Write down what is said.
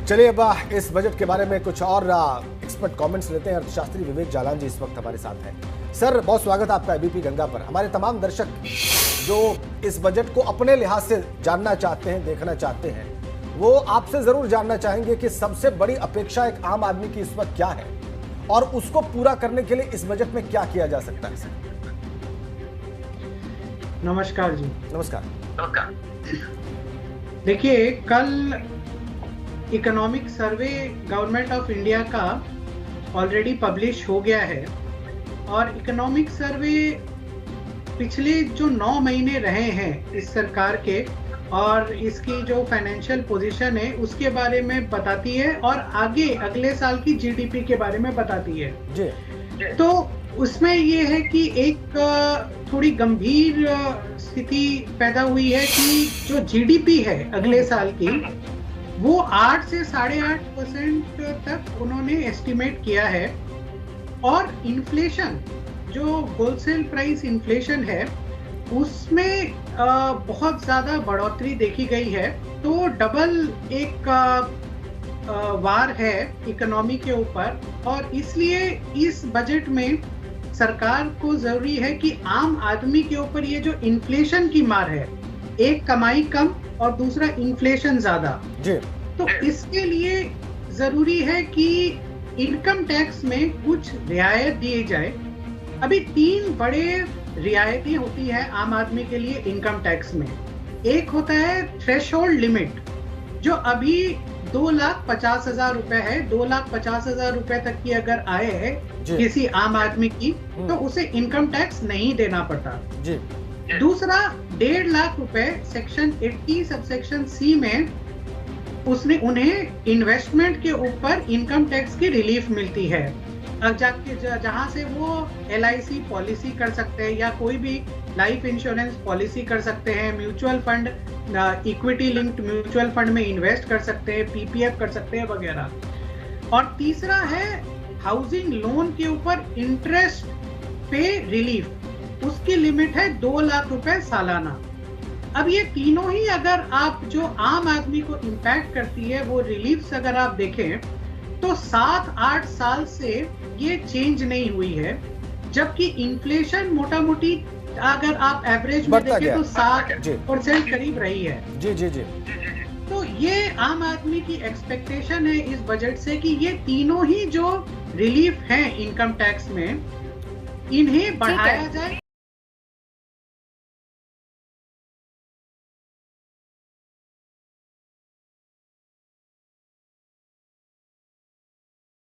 चलिए अब इस बजट के बारे में कुछ और एक्सपर्ट कमेंट्स लेते हैं। अर्थशास्त्री विवेक जालान जी इस वक्त हमारे साथ हैं। सर, बहुत स्वागत है आपका एबीपी गंगा पर। हमारे तमाम दर्शक जो इस बजट को अपने लिहाज से जानना चाहते हैं, देखना चाहते हैं, वो आपसे जरूर जानना चाहेंगे कि सबसे बड़ी अपेक्षा एक आम आदमी की इस वक्त क्या है और उसको पूरा करने के लिए इस बजट में क्या किया जा सकता है। सर नमस्कार जी। नमस्कार। देखिए, कल economic survey government of India का ऑलरेडी पब्लिश हो गया है और इकोनॉमिक सर्वे पिछले जो 9 महीने रहे हैं इस सरकार के और इसकी जो फाइनेंशियल पोजीशन है उसके बारे में बताती है और आगे अगले साल की जीडीपी के बारे में बताती है जी। तो उसमें ये है कि एक थोड़ी गंभीर स्थिति पैदा हुई है कि जो जीडीपी है अगले साल की वो 8 से 8.5% तक उन्होंने एस्टिमेट किया है और इन्फ्लेशन जो होलसेल प्राइस इन्फ्लेशन है उसमें बहुत ज़्यादा बढ़ोतरी देखी गई है। तो डबल एक वार है इकोनॉमी के ऊपर और इसलिए इस बजट में सरकार को जरूरी है कि आम आदमी के ऊपर ये जो इन्फ्लेशन की मार है, एक कमाई कम और दूसरा इन्फ्लेशन ज्यादा, तो इसके लिए जरूरी है कि इनकम टैक्स में कुछ रियायत दिए जाए। अभी 3 बड़े रियायतें होती है आम आदमी के लिए इनकम टैक्स में। एक होता है थ्रेशोल्ड लिमिट जो अभी 2,50,000 रुपए है। 2,50,000 रुपए तक की अगर आय है किसी आम आदमी की तो उसे इनकम टैक्स नहीं देना पड़ता। दूसरा 1.5 लाख रुपए सेक्शन 80 सबसेक्शन सी में उन्हें इन्वेस्टमेंट के ऊपर इनकम टैक्स की रिलीफ मिलती है जहां से वो LIC पॉलिसी कर सकते हैं या कोई भी लाइफ इंश्योरेंस पॉलिसी कर सकते हैं, mutual fund, equity linked mutual fund में इन्वेस्ट कर सकते हैं, PPF कर सकते हैं वगैरह। और तीसरा है हाउसिंग लोन के ऊपर इंटरेस्ट पे रिलीफ, उसकी लिमिट है 2 लाख रुपए सालाना। अब ये तीनों ही अगर आप जो आम आदमी को इम्पैक्ट करती है वो रिलीफ्स अगर आप देखें तो 7-8 साल से ये चेंज नहीं हुई है, जबकि इन्फ्लेशन मोटा मोटी अगर आप एवरेज में देखें तो 7% करीब रही है। जी। तो ये आम आदमी की एक्सपेक्टेशन है इस बजट से कि ये तीनों ही जो रिलीफ हैं इनकम टैक्स में इन्हें बढ़ाया जाए।